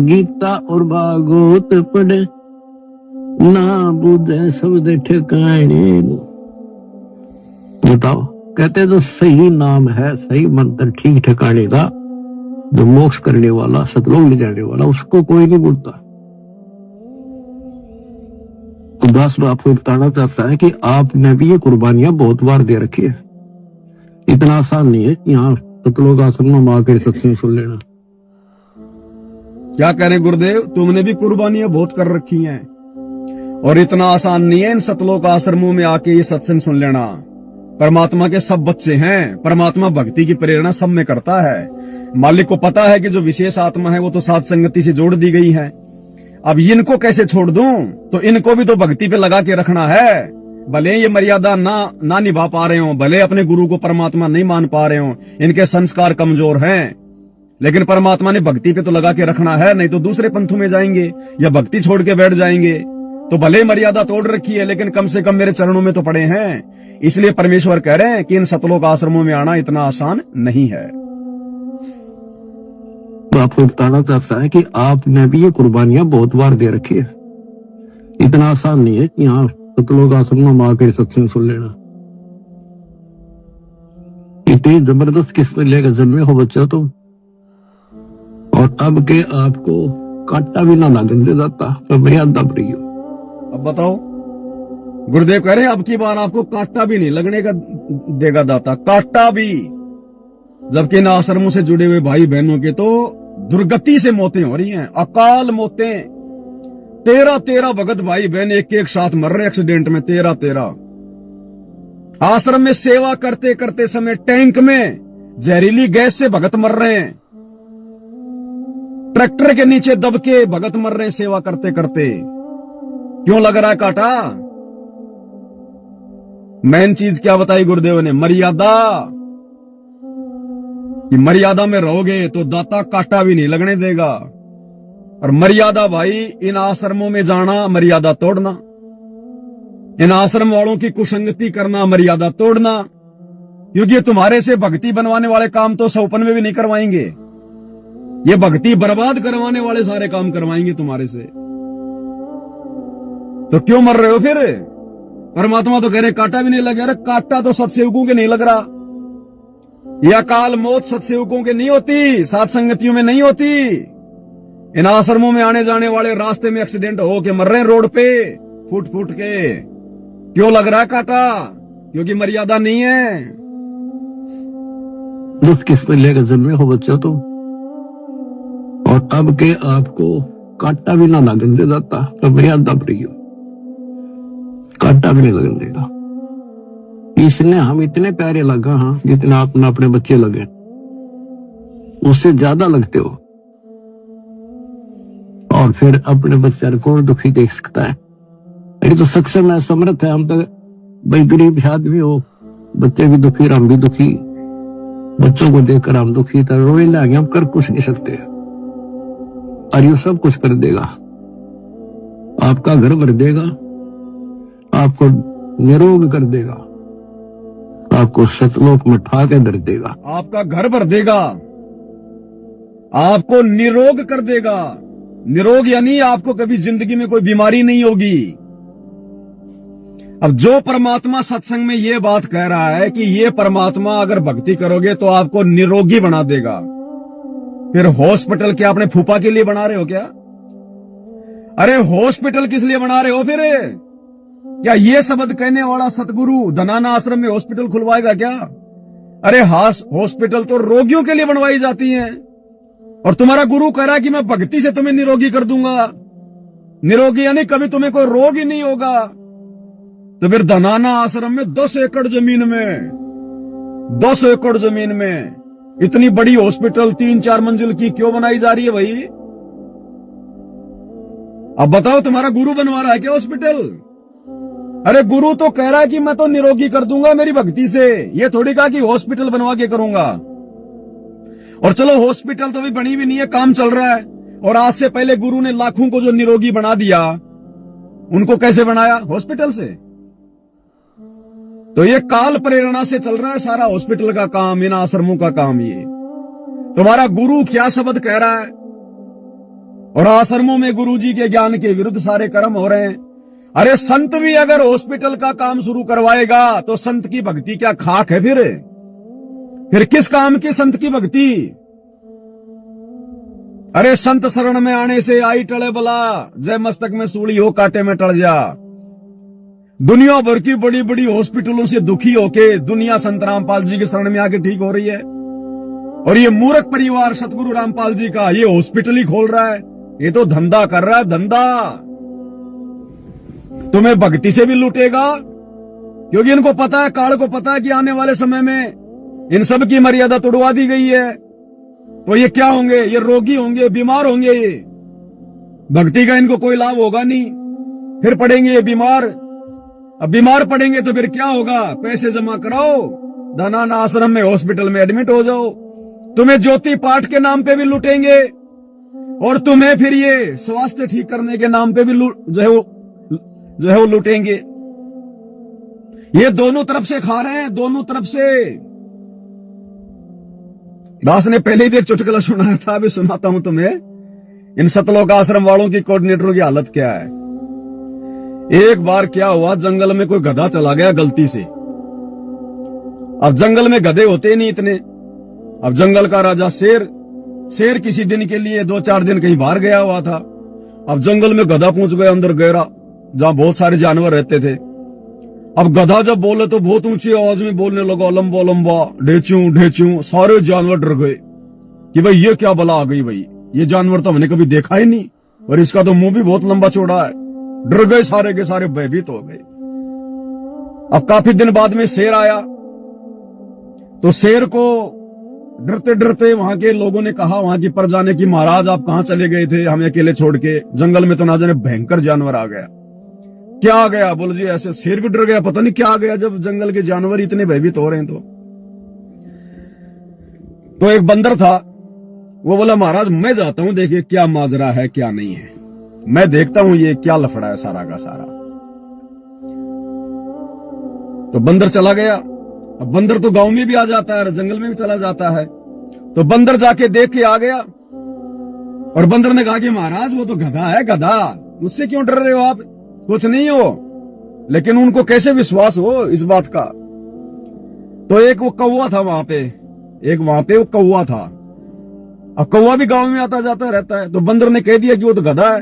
गीता और भागवत पढ़े ना बुझे शब्द ठिकाने। बताओ, कहते जो सही नाम है, सही मंत्र ठीक ठिकाने का, जो मोक्ष करने वाला, सतलोक ले जाने वाला, उसको कोई नहीं बोलता। तो दास आपको बताना चाहता है कि आपने भी ये कुर्बानियां बहुत बार दे रखी है। इतना आसान नहीं है यहाँ सतलोक आश्रम में आकर सत्संग सुन लेना। क्या करें गुरुदेव, तुमने भी कुर्बानियां बहुत कर रखी हैं, और इतना आसान नहीं है इन सतलोक आश्रमों में आके ये सत्संग सुन लेना। परमात्मा के सब बच्चे हैं, परमात्मा भक्ति की प्रेरणा सब में करता है। मालिक को पता है कि जो विशेष आत्मा है वो तो साथ संगति से जोड़ दी गई है। अब इनको कैसे छोड़ दूं? तो इनको भी तो भक्ति पे लगा के रखना है। भले ये मर्यादा ना निभा पा रहे हो, भले अपने गुरु को परमात्मा नहीं मान पा रहे हो, इनके संस्कार कमजोर हैं, लेकिन परमात्मा ने भक्ति पे तो लगा के रखना है, नहीं तो दूसरे पंथों में जाएंगे या भक्ति छोड़ के बैठ जाएंगे। तो भले मर्यादा तोड़ रखी है, लेकिन कम से कम मेरे चरणों में तो पड़े हैं। इसलिए परमेश्वर कह रहे हैं कि इन सतलोक आश्रमों में आना इतना आसान नहीं है। तो आपको बताना चाहता है कि आपने भी ये कुर्बानियां बहुत बार दे रखी है। इतना आसान नहीं है कि यहाँ सतलोक आश्रम में आकर सत्संग सुन लेना। इतनी जबरदस्त किस्म लेकर जन्मे हो बच्चा तुम, और अब के आपको कांटा भी ना लगन दे जाता, तो मर्यादा रही हो। अब बताओ, गुरुदेव कह रहे हैं अब की बार आपको कांटा भी नहीं लगने का देगा दाता, कांटा भी। जबकि इन आश्रमों से जुड़े हुए भाई बहनों के तो दुर्गति से मौतें हो रही हैं, अकाल मौतें। 13 भगत भाई बहन एक साथ मर रहे एक्सीडेंट में, 13। आश्रम में सेवा करते करते समय टैंक में जहरीली गैस से भगत मर रहे हैं, ट्रैक्टर के नीचे दब के भगत मर रहे हैं सेवा करते करते। क्यों लग रहा है कांटा? मेन चीज क्या बताई गुरुदेव ने? मर्यादा। कि मर्यादा में रहोगे तो दाता कांटा भी नहीं लगने देगा। और मर्यादा भाई, इन आश्रमों में जाना मर्यादा तोड़ना, इन आश्रम वालों की कुसंगति करना मर्यादा तोड़ना, क्योंकि तुम्हारे से भक्ति बनवाने वाले काम तो सौपन में भी नहीं करवाएंगे, ये भक्ति बर्बाद करवाने वाले सारे काम करवाएंगे तुम्हारे से। तो क्यों मर रहे हो फिर? परमात्मा तो कह रहे कांटा भी नहीं लगे। अरे कांटा तो सत्सेवकों के नहीं लग रहा। यह अकाल मौत सत्सेवकों के नहीं होती, सात संगतियों में नहीं होती। इन आश्रमों में आने जाने वाले रास्ते में एक्सीडेंट हो के मर रहे हैं रोड पे, फुट फुट के। क्यों लग रहा है कांटा? क्योंकि मर्यादा नहीं है। दुख किस पे लेकर जन्मे हो बच्चा तुम, और अब के आपको कांटा भी ना लगन दे जाता, तो मर्यादा रही हो। कांटा भी नहीं लगन देगा। इसने हम इतने प्यारे लगा, हाँ, जितना आपने अपने बच्चे लगे, उससे ज्यादा लगते हो। और फिर अपने बच्चे को दुखी देख सकता है? ये तो सक्षम है, समर्थ है। हम तो भाई गरीब आदमी हो, बच्चे भी दुखी, हम भी दुखी, बच्चों को देखकर हम दुखी, तो रोए लगे, हम कर कुछ नहीं सकते। और ये सब कुछ कर देगा, आपका घर भर देगा, आपको निरोग कर देगा, आपको सतलोक में ठा के धर देगा, आपका घर भर देगा, आपको निरोग कर देगा। निरोग यानी आपको कभी जिंदगी में कोई बीमारी नहीं होगी। अब जो परमात्मा सत्संग में ये बात कह रहा है कि ये परमात्मा अगर भक्ति करोगे तो आपको निरोगी बना देगा, फिर हॉस्पिटल क्या अपने फूफा के लिए बना रहे हो क्या? अरे हॉस्पिटल किस लिए बना रहे हो फिर? क्या ये शब्द कहने वाला सतगुरु धनाना आश्रम में हॉस्पिटल खुलवाएगा क्या? अरे हॉस्पिटल तो रोगियों के लिए बनवाई जाती हैं, और तुम्हारा गुरु कह रहा है कि मैं भक्ति से तुम्हें निरोगी कर दूंगा। निरोगी यानी कभी तुम्हें कोई रोग ही नहीं होगा। तो फिर धनाना आश्रम में 10 एकड़ जमीन में, 10 एकड़ जमीन में इतनी बड़ी हॉस्पिटल 3-4 मंजिल की क्यों बनाई जा रही है भाई? अब बताओ, तुम्हारा गुरु बनवा रहा है क्या हॉस्पिटल? अरे गुरु तो कह रहा है कि मैं तो निरोगी कर दूंगा मेरी भक्ति से, ये थोड़ी कहा कि हॉस्पिटल बनवा के करूंगा। और चलो हॉस्पिटल तो भी बनी भी नहीं है, काम चल रहा है। और आज से पहले गुरु ने लाखों को जो निरोगी बना दिया, उनको कैसे बनाया? हॉस्पिटल से। तो ये काल प्रेरणा से चल रहा है सारा हॉस्पिटल का काम, इन आश्रमों का काम। ये तुम्हारा गुरु क्या शब्द कह रहा है और आश्रमों में गुरुजी के ज्ञान के विरुद्ध सारे कर्म हो रहे हैं। अरे संत भी अगर हॉस्पिटल का काम शुरू करवाएगा तो संत की भक्ति क्या खाक है? फिर किस काम की संत की भक्ति? अरे संत शरण में आने से आई टले बला, जय मस्तक में सूली हो कांटे में टल जा। दुनिया भर की बड़ी बड़ी हॉस्पिटलों से दुखी होके दुनिया संत रामपाल जी के शरण में आके ठीक हो रही है, और ये मूर्ख परिवार सतगुरु रामपाल जी का ये हॉस्पिटल ही खोल रहा है। ये तो धंधा कर रहा है, धंधा। तुम्हें भक्ति से भी लूटेगा, क्योंकि इनको पता है, काल को पता है कि आने वाले समय में इन सब की मर्यादा तोड़वा दी गई है। तो ये क्या होंगे? ये रोगी होंगे, बीमार होंगे। ये भक्ति का इनको कोई लाभ होगा नहीं, फिर पड़ेंगे ये बीमार। अब बीमार पड़ेंगे तो फिर क्या होगा? पैसे जमा कराओ, धनाना आश्रम में हॉस्पिटल में एडमिट हो जाओ। तुम्हें ज्योति पाठ के नाम पे भी लूटेंगे, और तुम्हें फिर ये स्वास्थ्य ठीक करने के नाम पे भी जो है वो लूटेंगे। ये दोनों तरफ से खा रहे हैं, दोनों तरफ से। दास ने पहले भी एक चुटकुला सुनाया था, अभी सुनाता हूं तुम्हें। इन सतलोक आश्रम वालों की कोऑर्डिनेटरों की हालत क्या है। एक बार क्या हुआ, जंगल में कोई गधा चला गया गलती से। अब जंगल में गधे होते ही नहीं इतने। अब जंगल का राजा शेर किसी दिन के लिए 2-4 दिन कहीं बाहर गया हुआ था। अब जंगल में गधा पहुंच गया अंदर गहरा, जहां बहुत सारे जानवर रहते थे। अब गधा जब बोले तो बहुत ऊंची आवाज में बोलने लगा, लंबा लंबा, ढेचू ढेचू। सारे जानवर डर गए कि भाई ये क्या बला आ गई, भाई ये जानवर तो हमने कभी देखा ही नहीं, और इसका तो मुंह भी बहुत लंबा चौड़ा है। डर गए सारे के सारे, भयभीत हो गए। अब काफी दिन बाद में शेर आया, तो शेर को डरते डरते वहां के लोगों ने कहा, वहां की प्रजा ने, कि महाराज आप कहां चले गए थे हमें अकेले छोड़ के? जंगल में तो ना जाने भयंकर जानवर आ गया। क्या आ गया? बोले जी ऐसे। शेर भी डर गया, पता नहीं क्या आ गया, जब जंगल के जानवर इतने भयभीत हो रहे हैं। तो एक बंदर था, वो बोला महाराज मैं जाता हूं, देखिए क्या माजरा है क्या नहीं है, मैं देखता हूं ये क्या लफड़ा है सारा का सारा। तो बंदर चला गया। अब बंदर तो गांव में भी आ जाता है, जंगल में भी चला जाता है। तो बंदर जाके देख के आ गया, और बंदर ने कहा कि महाराज वो तो गधा है, गधा, उससे क्यों डर रहे हो आप? कुछ नहीं हो। लेकिन उनको कैसे विश्वास हो इस बात का? तो एक वो कौवा था वहां पे वो कौवा था। अब कौवा भी गांव में आता जाता रहता है। तो बंदर ने कह दिया कि वो तो गधा है।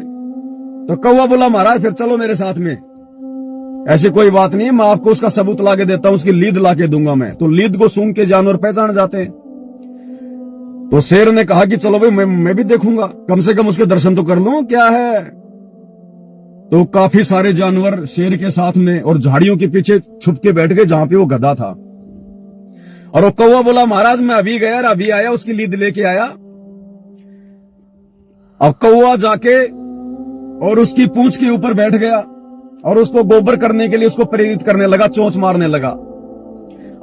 तो कौवा बोला महाराज फिर चलो मेरे साथ में। ऐसी कोई बात नहीं, मैं आपको उसका सबूत लाके देता हूं, उसकी लीद लाके दूंगा मैं। तो लीद को सूंघ के जानवर पहचान जाते हैं। तो शेर ने कहा कि चलो भाई मैं भी देखूंगा, कम से कम उसके दर्शन तो कर लूं क्या है। तो काफी सारे जानवर शेर के साथ में और झाड़ियों के पीछे छुप के बैठ गए जहां पे वो गधा था। और वो कौवा बोला महाराज मैं अभी गया और अभी आया, उसकी लीद लेके आया। अब कौवा जाके और उसकी पूंछ के ऊपर बैठ गया और उसको गोबर करने के लिए उसको प्रेरित करने लगा, चोंच मारने लगा।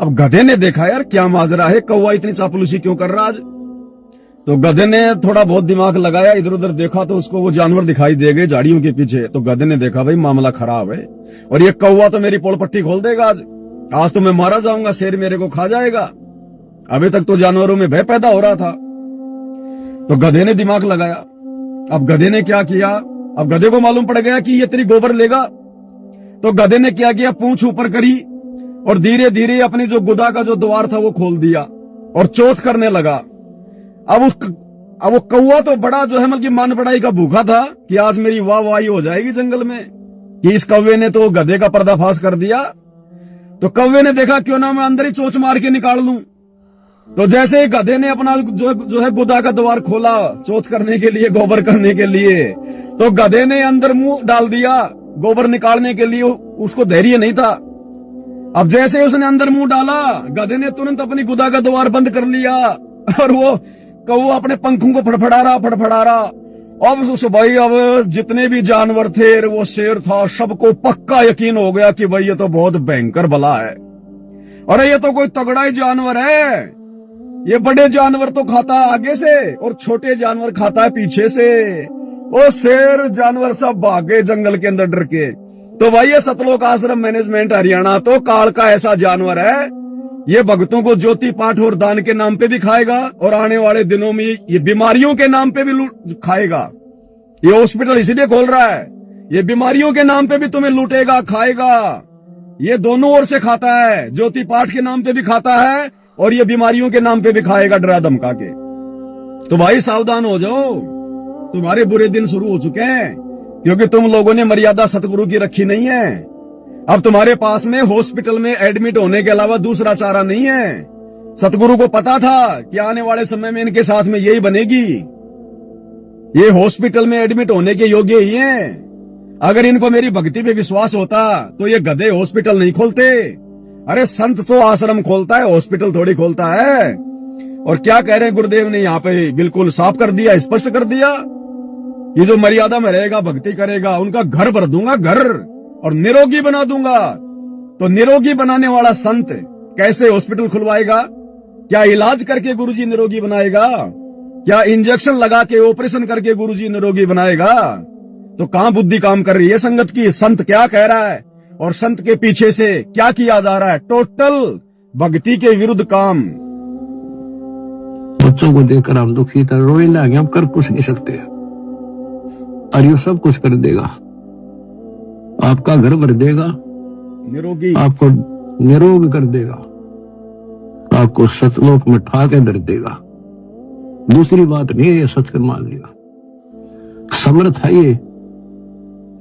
अब गधे ने देखा यार क्या माजरा है, कौवा इतनी चापलूसी क्यों कर रहा आज। तो गधे ने थोड़ा बहुत दिमाग लगाया, इधर उधर देखा तो उसको वो जानवर दिखाई दे गए झाड़ियों के पीछे। तो गधे ने देखा भाई मामला खराब है, और ये कौवा तो मेरी पोल पट्टी खोल देगा आज तो मैं मारा जाऊंगा, शेर मेरे को खा जाएगा। अभी तक तो जानवरों में भय पैदा हो रहा था। तो गधे ने दिमाग लगाया। अब गधे ने क्या किया, अब गधे को मालूम पड़ गया कि ये तेरी गोबर लेगा। तो गधे ने क्या किया, पूंछ ऊपर करी और धीरे धीरे अपनी जो गुदा का जो द्वार था वो खोल दिया और चौथ करने लगा। अब वो कौवा तो बड़ा जो है मतलब मान पड़ाई का भूखा था कि आज मेरी वाहवाही हो जाएगी जंगल में, कि इस कौवे ने तो गधे का पर्दाफाश कर दिया। तो कौवे ने देखा क्यों ना मैं अंदर ही चोंच मार के निकाल लूं। तो जैसे ही गधे ने अपना जो है गुदा का द्वार खोला चौथ करने के लिए, गोबर करने के लिए, तो गधे ने अंदर मुंह डाल दिया गोबर निकालने के लिए। उसको धैर्य नहीं था। अब जैसे उसने अंदर मुंह डाला, गधे ने तुरंत अपनी गुदा का द्वार बंद कर लिया और वो कौवा अपने पंखों को फड़फड़ा रहा। अब भाई अब जितने भी जानवर थे, वो शेर था, सबको पक्का यकीन हो गया कि भाई ये तो बहुत भयंकर बला है। अरे ये तो कोई तगड़ा ही जानवर है, ये बड़े जानवर तो खाता है आगे से और छोटे जानवर खाता है पीछे से। वो शेर जानवर सब भागे जंगल के अंदर डर के। तो भाई ये सतलोक आश्रम मैनेजमेंट हरियाणा तो काल का ऐसा जानवर है, ये भक्तों को ज्योति पाठ और दान के नाम पे भी खाएगा और आने वाले दिनों में ये बीमारियों के नाम पे भी खाएगा। ये हॉस्पिटल इसीलिए खोल रहा है, ये बीमारियों के नाम पे भी तुम्हें लूटेगा, खाएगा। ये दोनों ओर से खाता है, ज्योति पाठ के नाम पे भी खाता है और ये बीमारियों के नाम पे भी खाएगा डरा धमका के। तो भाई सावधान हो जाओ, तुम्हारे बुरे दिन शुरू हो चुके हैं, क्योंकि तुम लोगों ने मर्यादा सतगुरु की रखी नहीं है। अब तुम्हारे पास में हॉस्पिटल में एडमिट होने के अलावा दूसरा चारा नहीं है। सतगुरु को पता था कि आने वाले समय में इनके साथ में यही बनेगी, ये हॉस्पिटल में एडमिट होने के योग्य ही हैं। अगर इनको मेरी भक्ति पे विश्वास होता तो ये गधे हॉस्पिटल नहीं खोलते। अरे संत तो आश्रम खोलता है, हॉस्पिटल थोड़ी खोलता है। और क्या कह रहे हैं गुरुदेव ने यहाँ पे बिल्कुल साफ कर दिया, स्पष्ट कर दिया, ये जो मर्यादा में रहेगा, भक्ति करेगा, उनका घर भर दूंगा, घर, और निरोगी बना दूंगा। तो निरोगी बनाने वाला संत कैसे हॉस्पिटल खुलवाएगा? क्या इलाज करके गुरुजी निरोगी बनाएगा? क्या इंजेक्शन लगा के ऑपरेशन करके गुरुजी निरोगी बनाएगा? तो कहां बुद्धि काम कर रही है संगत की? संत क्या कह रहा है और संत के पीछे से क्या किया जा रहा है? टोटल भक्ति के विरुद्ध काम। बच्चों को देखकर हम दुखी था, रोए लगे, हम कर कुछ नहीं सकते, और ये सब कुछ कर देगा। आपका घर भर देगा, निरोगी, आपको निरोग कर देगा, आपको सतलोक में ठा के धर देगा। दूसरी बात नहीं है, ये सत्कर्म मान लिया। समर्थ है ये,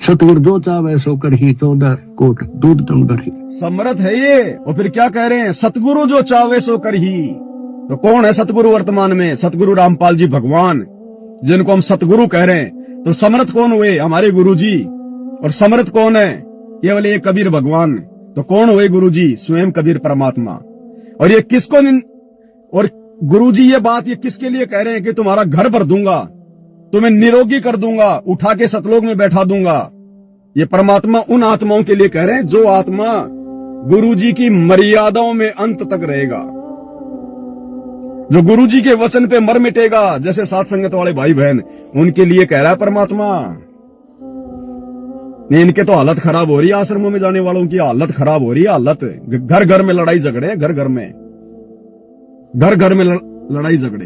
सतगुरु जो चाहे सो कर ही, 14 कोट दूध तुम कर ही। समर्थ है ये। और फिर क्या कह रहे हैं? सतगुरु जो चाहे सो कर ही। तो कौन है सतगुरु वर्तमान में? सतगुरु रामपाल जी भगवान, जिनको हम सतगुरु कह रहे हैं। तो समर्थ कौन हुए? हमारे गुरु जी। और समर्थ कौन है? केवल एक कबीर भगवान। तो कौन हुए गुरु जी? स्वयं कबीर परमात्मा। और ये किसको और गुरु जी ये बात ये किसके लिए कह रहे हैं? कि तुम्हारा घर भर दूंगा, तुम्हें निरोगी कर दूंगा, उठा के सतलोक में बैठा दूंगा। ये परमात्मा उन आत्माओं के लिए कह रहे हैं जो आत्मा गुरु जी की मर्यादाओं में अंत तक रहेगा, जो गुरु जी के वचन पे मर मिटेगा, जैसे सात संगत वाले भाई बहन, उनके लिए कह रहा है परमात्मा। नहीं, इनके तो हालत खराब हो रही है, आश्रमों में जाने वालों की हालत खराब हो रही है। हालत, घर घर में लड़ाई झगड़े, घर घर में लड़ाई झगड़े।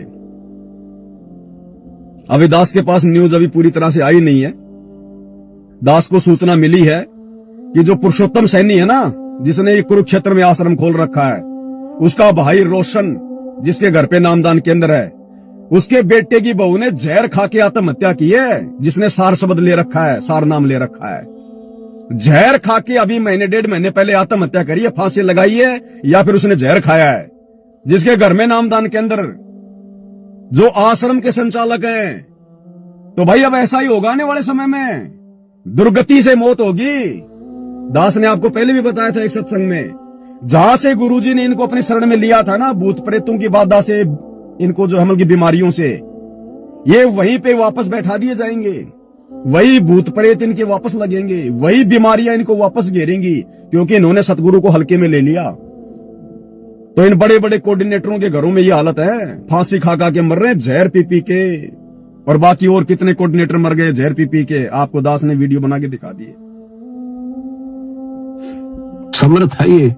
अभी दास के पास न्यूज अभी पूरी तरह से आई नहीं है। दास को सूचना मिली है कि जो पुरुषोत्तम सैनी है ना, जिसने ये कुरुक्षेत्र में आश्रम खोल रखा है, उसका भाई रोशन, जिसके घर पे नामदान केंद्र है, उसके बेटे की बहू ने जहर खा के आत्महत्या की है, जिसने सार शब्द ले रखा है, सार नाम ले रखा है। जहर खा के अभी महीने 1.5 महीने पहले आत्महत्या करी है, फांसी लगाई है, या फिर उसने जहर खाया है। जिसके घर में नामदान केंद्र, जो आश्रम के संचालक हैं। तो भाई अब ऐसा ही होगा आने वाले समय में, दुर्गति से मौत होगी। दास ने आपको पहले भी बताया था एक सत्संग में, जहां से गुरुजी ने इनको अपने शरण में लिया था ना, भूत प्रेतों की बाधा से, इनको जो हमल की बीमारियों से, ये वहीं पे वापस बैठा दिए जाएंगे। वही भूत प्रेत इनके वापस लगेंगे, वही बीमारियां इनको वापस घेरेंगी, क्योंकि इन्होंने सतगुरु को हल्के में ले लिया। तो इन बड़े बड़े कोऑर्डिनेटरों के घरों में ये हालत है, फांसी खा खा के मर रहे हैं, जहर पी पी के। और बाकी और कितने कोऑर्डिनेटर मर गए जहर पी पी के, आपको दास ने वीडियो बना के दिखा दिए। समर्थ है ये,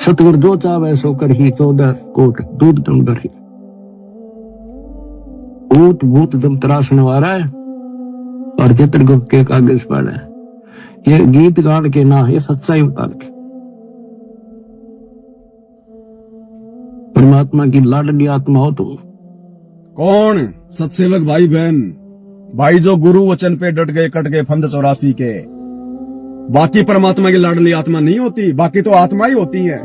सतगुरु जो चाहे सो कर ही, 14 कोट दूध तुम कर ही। भूत भूत तुम त्रासने वाला है, और चित्रगुप्त के कागज पर है। ये गीत गान के ना, ये सच्चाई बता के। परमात्मा की लाडली आत्मा हो तुम। कौन? सत्सेवक भाई बहन, भाई जो गुरु वचन पे डट गए, कट गए फंद 84 के। बाकी परमात्मा की लाडली आत्मा नहीं होती, बाकी तो आत्मा ही होती है।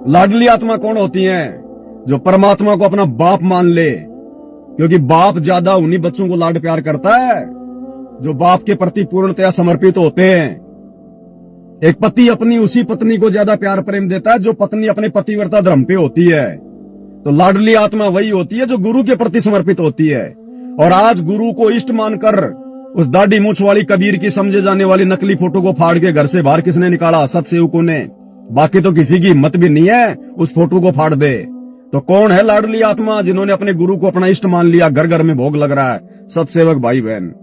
लाडली आत्मा कौन होती है? जो परमात्मा को अपना बाप मान ले, क्योंकि बाप ज्यादा उन्हीं बच्चों को लाड प्यार करता है जो बाप के प्रति पूर्णतया समर्पित होते हैं। एक पति अपनी उसी पत्नी को ज्यादा प्यार प्रेम देता है जो पत्नी अपने पतिव्रता धर्म पे होती है। तो लाडली आत्मा वही होती है जो गुरु के प्रति समर्पित होती है। और आज गुरु को इष्ट मानकर उस दाढ़ी मूछ वाली कबीर की समझे जाने वाली नकली फोटो को फाड़ के घर से बाहर किसने निकाला? सतसेवकों ने। बाकी तो किसी की हिम्मत भी नहीं है उस फोटो को फाड़ दे। तो कौन है लाडली आत्मा जिन्होंने अपने गुरु को अपना इष्ट मान लिया? घर घर में भोग लग रहा है। सतसेवक भाई बहन,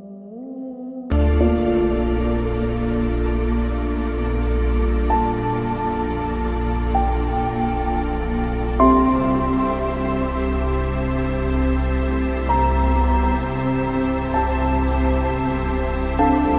है।